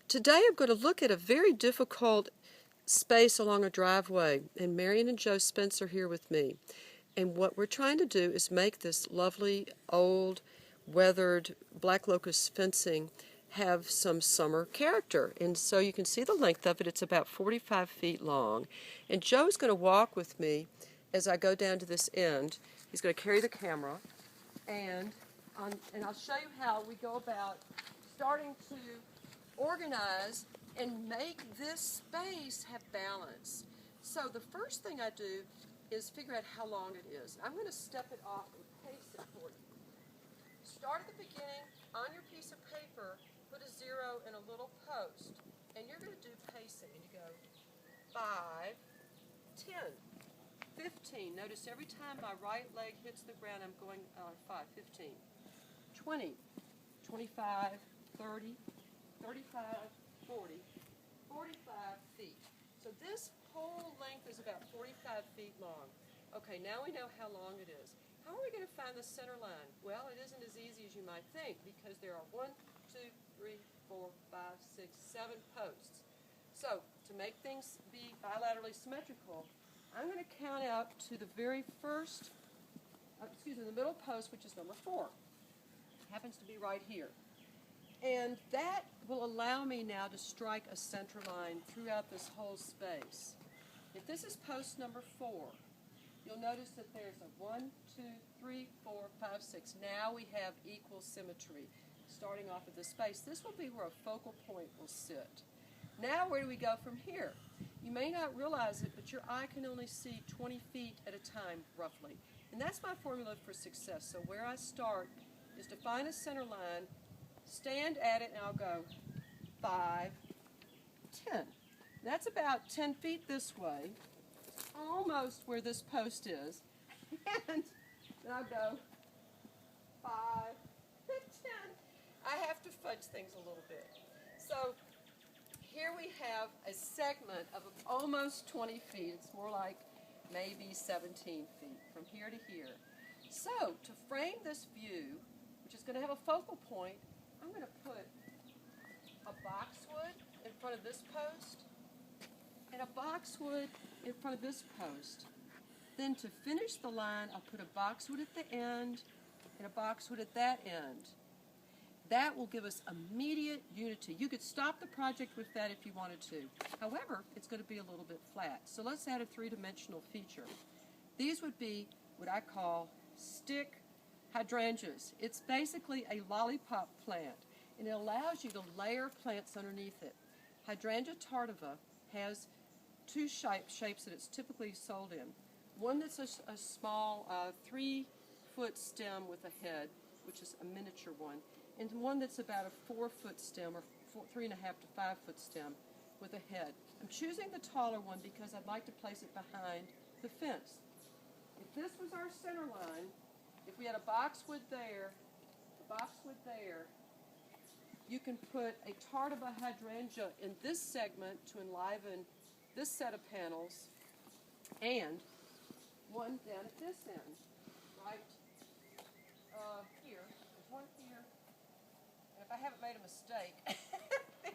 Today I'm going to look at a very difficult space along a driveway, and Marion and Joe Spence are here with me. And what we're trying to do is make this lovely, old, weathered black locust fencing have some summer character. And so you can see the length of it. It's about 45 feet long. And Joe's going to walk with me as I go down to this end. He's going to carry the camera, and I'll show you how we go about starting to organize and make this space have balance. So the first thing I do is figure out how long it is. I'm going to step it off and pace it for you. Start at the beginning. On your piece of paper, put a 0 in a little post, and you're going to do pacing. And you go 5, 10, 15. Notice every time my right leg hits the ground, I'm going 5, 15, 20, 25, 30, 35, 40, 45 feet. So this whole length is about 45 feet long. Okay, now we know how long it is. How are we going to find the center line? Well, it isn't as easy as you might think, because there are 1, 2, 3, 4, 5, 6, 7 posts. So to make things be bilaterally symmetrical, I'm going to count out to the very first, the middle post, which is number 4. Happens to be right here. And that will allow me now to strike a center line throughout this whole space. If this is post number 4, you'll notice that there's a 1, 2, 3, 4, 5, 6. Now we have equal symmetry starting off of this space. This will be where a focal point will sit. Now where do we go from here? You may not realize it, but your eye can only see 20 feet at a time, roughly. And that's my formula for success. So where I start is to find a center line, stand at it, and I'll go 5, 10. That's about 10 feet this way, almost where this post is. And then I'll go 5, 10. I have to fudge things a little bit. So here we have a segment of almost 20 feet. It's more like maybe 17 feet from here to here. So to frame this view, which is going to have a focal point, I'm going to put a boxwood in front of this post and a boxwood in front of this post. Then to finish the line, I'll put a boxwood at the end and a boxwood at that end. That will give us immediate unity. You could stop the project with that if you wanted to. However, it's going to be a little bit flat. So let's add a three-dimensional feature. These would be what I call stick hydrangeas. It's basically a lollipop plant, and it allows you to layer plants underneath it. Hydrangea tardiva has two shapes that it's typically sold in. One that's a small 3-foot stem with a head, which is a miniature one, and one that's about a 4-foot stem, or 3.5 to 5-foot stem with a head. I'm choosing the taller one because I'd like to place it behind the fence. If this was our center line, if we had a boxwood there, you can put a tardiva hydrangea in this segment to enliven this set of panels, and one down at this end, right here. There's one here, and if I haven't made a mistake,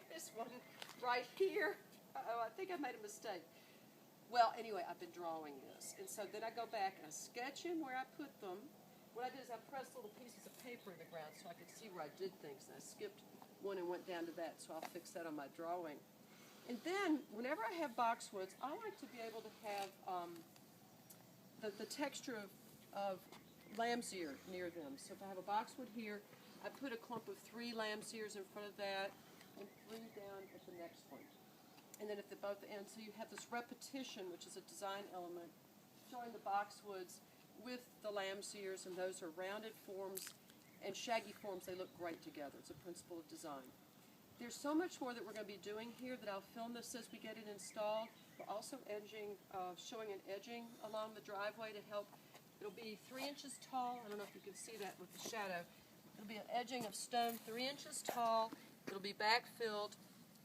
there's one right here. Uh-oh, I think I made a mistake. Well, anyway, I've been drawing this, and so then I go back and I sketch in where I put them. What I did is I pressed little pieces of paper in the ground so I could see where I did things, and I skipped one and went down to that, so I'll fix that on my drawing. And then, whenever I have boxwoods, I like to be able to have the texture of lamb's ear near them. So if I have a boxwood here, I put a clump of 3 lamb's ears in front of that, and 3 down at the next one. And then at the both ends, so you have this repetition, which is a design element, showing the boxwoods with the lamb's ears, and those are rounded forms and shaggy forms. They look great together. It's a principle of design. There's so much more that we're going to be doing here that I'll film this as we get it installed. We're also showing an edging along the driveway to help. It'll be 3 inches tall. I don't know if you can see that with the shadow. It'll be an edging of stone 3 inches tall. It'll be backfilled.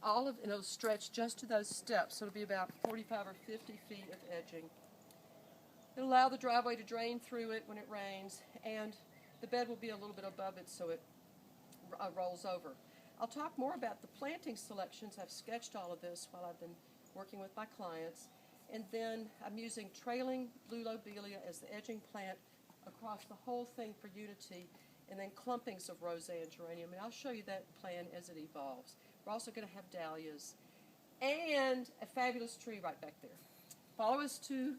And it'll stretch just to those steps. So it'll be about 45 or 50 feet of edging. It'll allow the driveway to drain through it when it rains, and the bed will be a little bit above it so it rolls over. I'll talk more about the planting selections. I've sketched all of this while I've been working with my clients. And then I'm using trailing blue lobelia as the edging plant across the whole thing for unity, and then clumpings of roseanne geranium. And I'll show you that plan as it evolves. We're also going to have dahlias and a fabulous tree right back there. Follow us to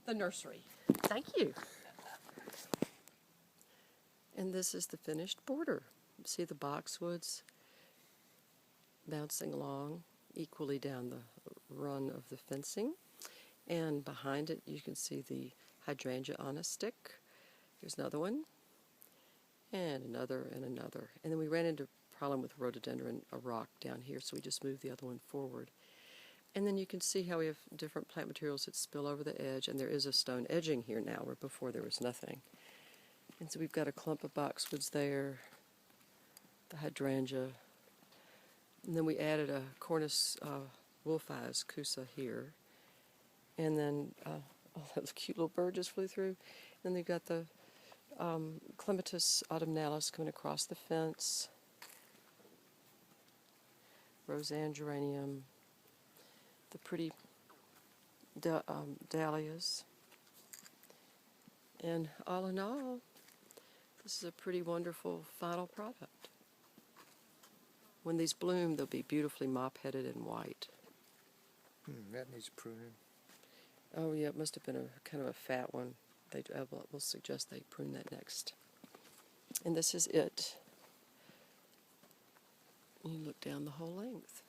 the nursery. Thank you. And this is the finished border. See the boxwoods bouncing along equally down the run of the fencing. And behind it you can see the hydrangea on a stick. Here's another one. And another and another. And then we ran into a problem with rhododendron, a rock down here, so we just moved the other one forward. And then you can see how we have different plant materials that spill over the edge, and there is a stone edging here now, where before there was nothing. And so we've got a clump of boxwoods there, the hydrangea, and then we added a Cornus wolfeyes kusa here, and then oh, that cute little bird just flew through. And then they've got the Clematis autumnalis coming across the fence, roseanne geranium, the pretty dahlias, and all in all, this is a pretty wonderful final product. When these bloom, they'll be beautifully mop-headed and white. That needs pruning. Oh yeah, it must have been a kind of a fat one. We'll suggest they prune that next. And this is it. You look down the whole length.